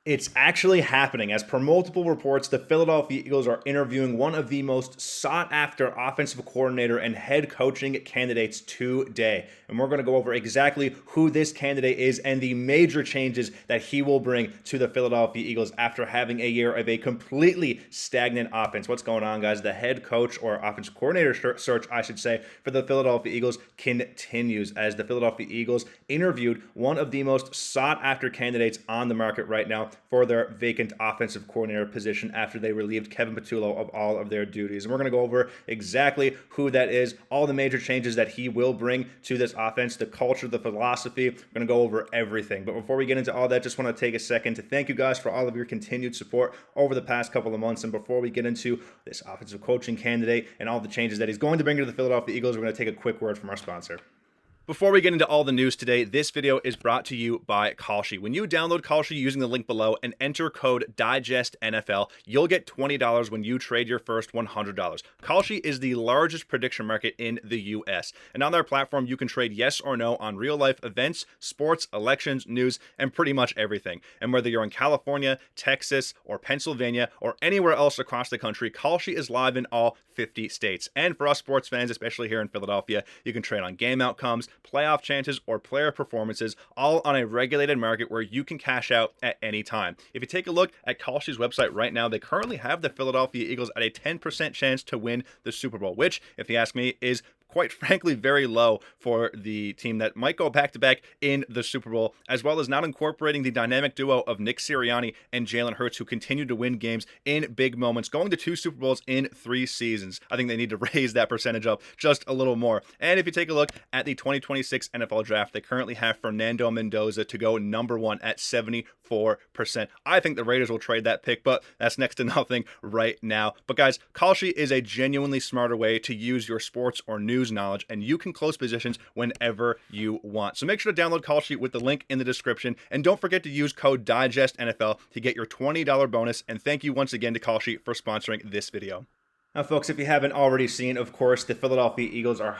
It's actually happening. As per multiple reports, the Philadelphia Eagles are interviewing one of the most sought-after offensive coordinator and head coaching candidates today. And we're going to go over exactly who this candidate is and the major changes that he will bring to the Philadelphia Eagles after having a year of a completely stagnant offense. What's going on, guys? The head coach or offensive coordinator search, I should say, for the Philadelphia Eagles continues as the Philadelphia Eagles interviewed one of the most sought-after candidates on the market right now for their vacant offensive coordinator position after they relieved Kevin Patullo of all of their duties. And we're going to go over exactly who that is, all the major changes that he will bring to this offense, the culture, the philosophy. We're going to go over everything. But before we get into all that, just want to take a second to thank you guys for all of your continued support over the past couple of months. And before we get into this offensive coaching candidate and all the changes that he's going to bring to the Philadelphia Eagles, we're going to take a quick word from our sponsor. Before we get into all the news today, this video is brought to you by Kieley. When you download Kieley using the link below and enter code DIGESTNFL, you'll get $20 when you trade your first $100. Kieley is the largest prediction market in the US. And on their platform, you can trade yes or no on real-life events, sports, elections, news, and pretty much everything. And whether you're in California, Texas, or Pennsylvania, or anywhere else across the country, Kieley is live in all 50 states. And for us sports fans, especially here in Philadelphia, you can trade on game outcomes, playoff chances, or player performances, all on a regulated market where you can cash out at any time. If you take a look at Kieley's website right now, they currently have the Philadelphia Eagles at a 10% chance to win the Super Bowl, which, if you ask me, is quite frankly very low for the team that might go back-to-back in the Super Bowl, as well as not incorporating the dynamic duo of Nick Sirianni and Jalen Hurts, who continue to win games in big moments, going to 2 Super Bowls in 3 seasons. I think they need to raise that percentage up just a little more. And if you take a look at the 2026 NFL Draft, they currently have Fernando Mendoza to go number 1 at 74%. I think the Raiders will trade that pick, but that's next to nothing right now. But guys, Kieley is a genuinely smarter way to use your sports or news knowledge, and you can close positions whenever you want. So make sure to download Kieley with the link in the description, and don't forget to use code DIGESTNFL to get your $20 bonus. And thank you once again to Kieley for sponsoring this video. Now, folks, if you haven't already seen, of course, the Philadelphia Eagles are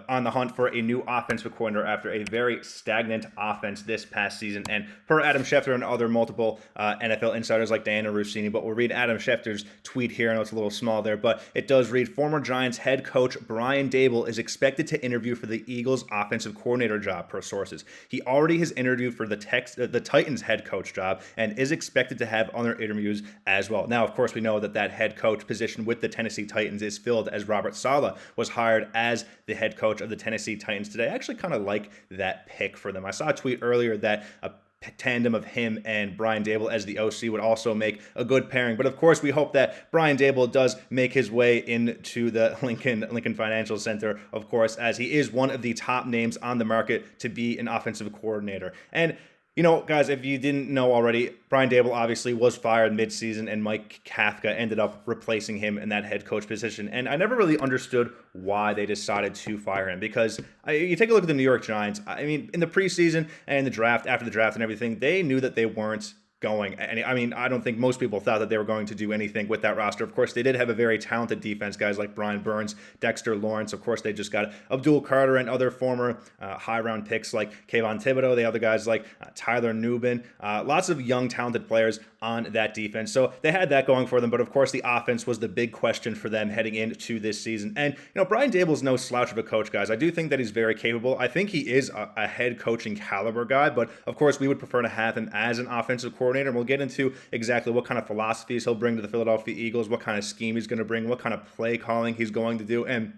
on the hunt for a new offensive coordinator after a very stagnant offense this past season. And per Adam Schefter and other multiple NFL insiders like Diana Russini, but we'll read Adam Schefter's tweet here. I know it's a little small there, but it does read, former Giants head coach Brian Daboll is expected to interview for the Eagles offensive coordinator job, per sources. He already has interviewed for the Titans head coach job and is expected to have other interviews as well. Now, of course, we know that head coach position with the Tennessee Titans is filled as Robert Saleh was hired as the head coach of the Tennessee Titans today. I actually kind of like that pick for them. I saw a tweet earlier that a tandem of him and Brian Daboll as the OC would also make a good pairing. But of course, we hope that Brian Daboll does make his way into the Lincoln Financial Center, of course, as he is one of the top names on the market to be an offensive coordinator. And you know, guys, if you didn't know already, Brian Daboll obviously was fired midseason, and Mike Kafka ended up replacing him in that head coach position. And I never really understood why they decided to fire him, because you take a look at the New York Giants. I mean, in the preseason and the draft, after the draft and everything, they knew that they weren't going. And I mean, I don't think most people thought that they were going to do anything with that roster. Of course, they did have a very talented defense, guys like Brian Burns, Dexter Lawrence. Of course, they just got Abdul Carter and other former high-round picks like Kayvon Thibodeau, the other guys like Tyler Nubin. Lots of young, talented players on that defense. So they had that going for them. But of course, the offense was the big question for them heading into this season. And, you know, Brian Daboll's no slouch of a coach, guys. I do think that he's very capable. I think he is a head coaching caliber guy. But of course, we would prefer to have him as an offensive coordinator. And we'll get into exactly what kind of philosophies he'll bring to the Philadelphia Eagles, what kind of scheme he's going to bring, what kind of play calling he's going to do. And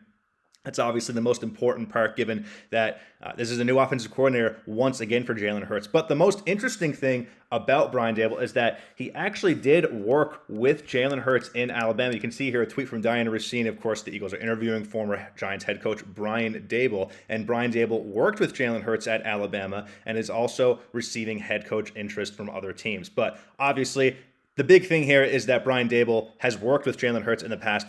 that's obviously the most important part, given that this is a new offensive coordinator once again for Jalen Hurts. But the most interesting thing about Brian Daboll is that he actually did work with Jalen Hurts in Alabama. You can see here a tweet from Diana Russini. Of course, the Eagles are interviewing former Giants head coach Brian Daboll. And Brian Daboll worked with Jalen Hurts at Alabama and is also receiving head coach interest from other teams. But obviously, the big thing here is that Brian Daboll has worked with Jalen Hurts in the past.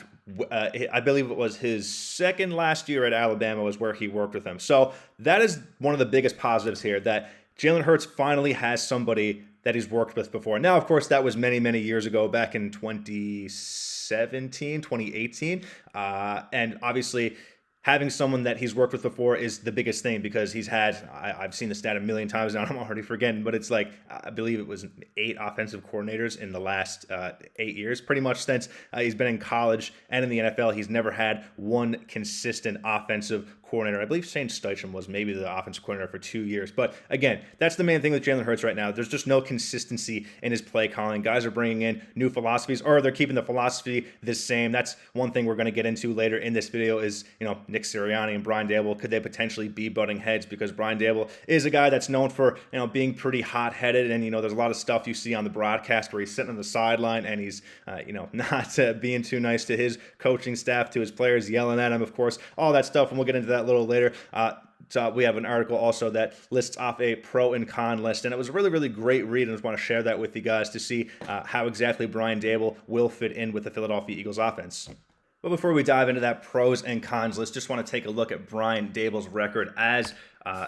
I believe it was his second last year at Alabama was where he worked with him. So that is one of the biggest positives here, that Jalen Hurts finally has somebody that he's worked with before. Now, of course, that was many, many years ago, back in 2017, 2018. And obviously, having someone that he's worked with before is the biggest thing, because he's had, I've seen the stat a million times now, I'm already forgetting, but it's like, I believe it was 8 offensive coordinators in the last 8 years, pretty much since he's been in college and in the NFL. He's never had one consistent offensive coordinator. I believe Shane Steichen was maybe the offensive coordinator for 2 years. But again, that's the main thing with Jalen Hurts right now. There's just no consistency in his play calling. Guys are bringing in new philosophies, or they're keeping the philosophy the same. That's one thing we're going to get into later in this video is, Nick Sirianni and Brian Daboll. Could they potentially be butting heads? Because Brian Daboll is a guy that's known for, being pretty hot-headed. And, there's a lot of stuff you see on the broadcast where he's sitting on the sideline and he's, not being too nice to his coaching staff, to his players, yelling at him, of course, all that stuff. And we'll get into that a little later. So we have an article also that lists off a pro and con list, and it was a really, really great read, and I just want to share that with you guys to see how exactly Brian Daboll will fit in with the Philadelphia Eagles offense. But before we dive into that pros and cons list, just want to take a look at Brian Daboll's record as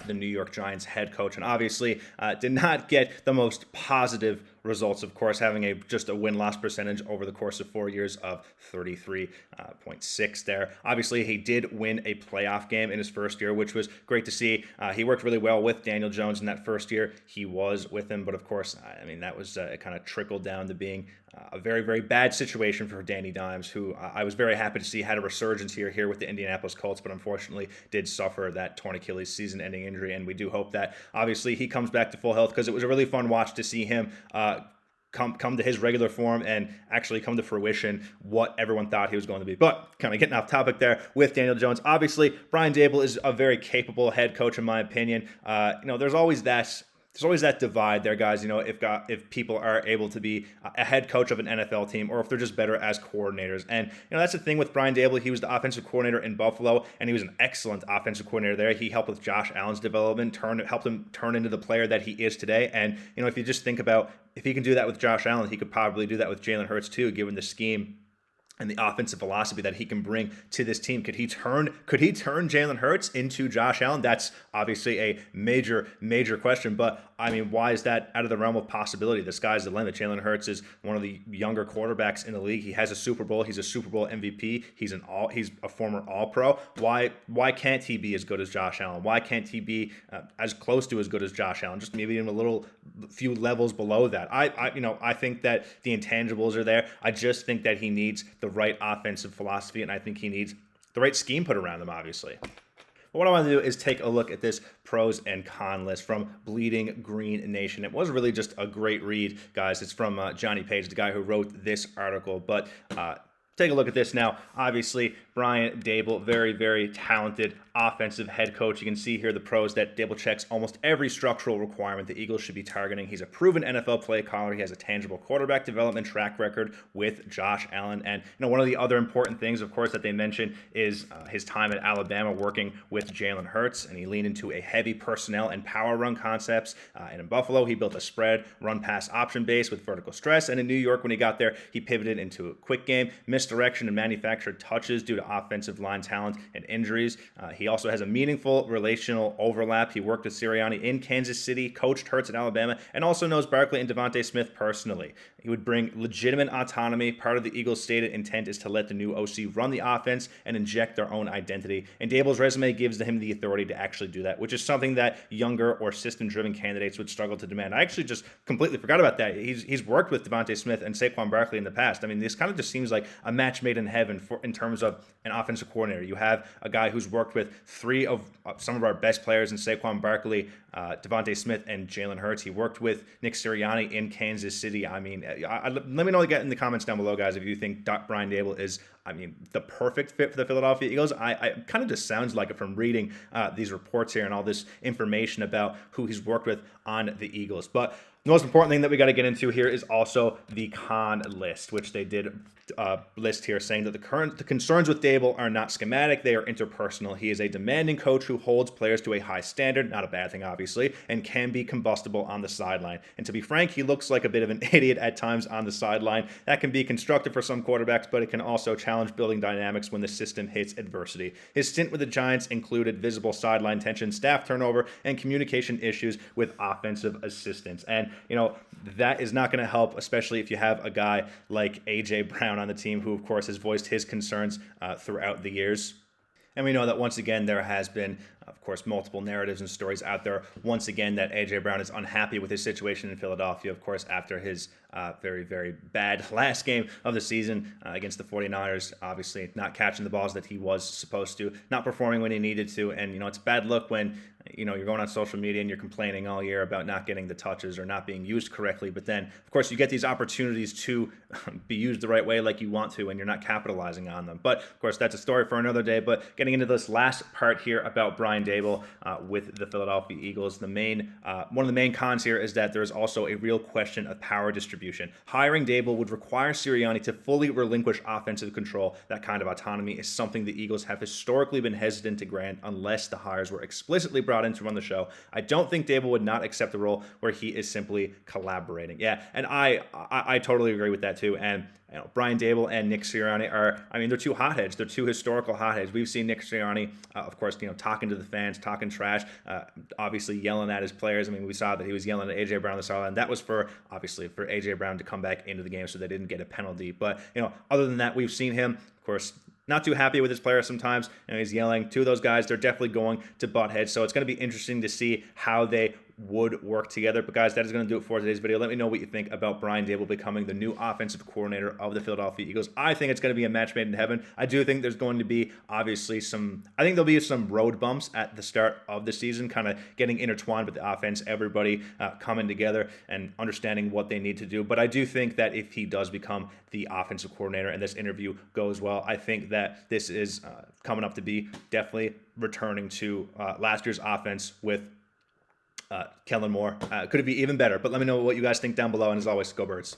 the New York Giants head coach, and obviously did not get the most positive results, of course, having just a win-loss percentage over the course of 4 years of 33.6 there. Obviously, he did win a playoff game in his first year, which was great to see. He worked really well with Daniel Jones in that first year. He was with him, but of course, that was kind of trickled down to being a very, very bad situation for Danny Dimes, who I was very happy to see had a resurgence here with the Indianapolis Colts, but unfortunately did suffer that torn Achilles season-ending injury, and we do hope that, obviously, he comes back to full health, because it was a really fun watch to see him come to his regular form and actually come to fruition what everyone thought he was going to be. But kind of getting off topic there with Daniel Jones, obviously Brian Daboll is a very capable head coach in my opinion. There's always that divide there, guys. If people are able to be a head coach of an NFL team, or if they're just better as coordinators. And that's the thing with Brian Daboll. He was the offensive coordinator in Buffalo, and he was an excellent offensive coordinator there. He helped with Josh Allen's development, helped him turn into the player that he is today. And if you just think about, if he can do that with Josh Allen, he could probably do that with Jalen Hurts too, given the scheme and the offensive philosophy that he can bring to this team. Could he turn Jalen Hurts into Josh Allen? That's obviously a major, major question. But why is that out of the realm of possibility? The sky's the limit. Jalen Hurts is one of the younger quarterbacks in the league. He has a Super Bowl. He's a Super Bowl MVP. He's a former All-Pro. Why can't he be as good as Josh Allen? Why can't he be as close to as good as Josh Allen? Just maybe even a few levels below that. I think that the intangibles are there. I just think that he needs the right offensive philosophy, and I think he needs the right scheme put around him, obviously. But what I want to do is take a look at this pros and con list from Bleeding Green Nation. It was really just a great read, guys. It's from Johnny Page, the guy who wrote this article. But take a look at this now. Obviously, Brian Daboll, very, very talented offensive head coach. You can see here the pros that Daboll checks almost every structural requirement the Eagles should be targeting. He's a proven NFL play caller. He has a tangible quarterback development track record with Josh Allen. And one of the other important things, of course, that they mention is his time at Alabama working with Jalen Hurts, and he leaned into a heavy personnel and power run concepts. And in Buffalo, he built a spread run-pass option base with vertical stress. And in New York, when he got there, he pivoted into a quick game, misdirection, and manufactured touches due to offensive line talent and injuries. He also has a meaningful relational overlap. He worked with Sirianni in Kansas City, coached Hurts at Alabama, and also knows Barkley and DeVonta Smith personally. He would bring legitimate autonomy. Part of the Eagles' stated intent is to let the new OC run the offense and inject their own identity. And Daboll's resume gives him the authority to actually do that, which is something that younger or system-driven candidates would struggle to demand. I actually just completely forgot about that. He's worked with DeVonta Smith and Saquon Barkley in the past. This kind of just seems like a match made in heaven in terms of an offensive coordinator. You have a guy who's worked with three of some of our best players in Saquon Barkley, DeVonta Smith, and Jalen Hurts. He worked with Nick Sirianni in Kansas City. Let me know in the comments down below, guys, if you think Brian Daboll is, the perfect fit for the Philadelphia Eagles. I kind of just sounds like it from reading these reports here and all this information about who he's worked with on the Eagles. But the most important thing that we got to get into here is also the con list, which they did list here, saying that the concerns with Daboll are not schematic, they are interpersonal. He is a demanding coach who holds players to a high standard, not a bad thing obviously, and can be combustible on the sideline. And to be frank, he looks like a bit of an idiot at times on the sideline. That can be constructive for some quarterbacks, but it can also challenge building dynamics when the system hits adversity. His stint with the Giants included visible sideline tension, staff turnover, and communication issues with offensive assistants. And that is not going to help, especially if you have a guy like A.J. Brown on the team, who of course has voiced his concerns throughout the years. And we know that once again, there has been, of course, multiple narratives and stories out there. Once again, that A.J. Brown is unhappy with his situation in Philadelphia, of course, after his very, very bad last game of the season against the 49ers. Obviously, not catching the balls that he was supposed to, not performing when he needed to. And, it's bad luck when, you're going on social media and you're complaining all year about not getting the touches or not being used correctly. But then, of course, you get these opportunities to be used the right way like you want to, and you're not capitalizing on them. But, of course, that's a story for another day. But getting into this last part here about Brian Daboll with the Philadelphia Eagles, one of the main cons here is that there's also a real question of power distribution. Hiring Daboll would require Sirianni to fully relinquish offensive control. That kind of autonomy is something the Eagles have historically been hesitant to grant unless the hires were explicitly brought in to run the show. I don't think Daboll would not accept a role where he is simply collaborating. Yeah, and I totally agree with that too. And Brian Daboll and Nick Sirianni they're two hotheads. They're two historical hotheads. We've seen Nick Sirianni, of course, talking to the fans, talking trash, obviously yelling at his players. We saw that he was yelling at A.J. Brown on the sideline. That was for A.J. Brown to come back into the game so they didn't get a penalty. But, other than that, we've seen him, of course, not too happy with his players sometimes. He's yelling. Two of those guys, they're definitely going to butt heads. So it's going to be interesting to see how they would work together. But guys, that is going to do it for today's video. Let me know what you think about Brian Daboll becoming the new offensive coordinator of the Philadelphia Eagles. I think it's going to be a match made in heaven. I do think there's going to be there'll be some road bumps at the start of the season, kind of getting intertwined with the offense, everybody coming together and understanding what they need to do. But I do think that if he does become the offensive coordinator and this interview goes well, I think that this is coming up to be definitely returning to last year's offense with Kellen Moore. Could it be even better? But let me know what you guys think down below. And as always, go Birds.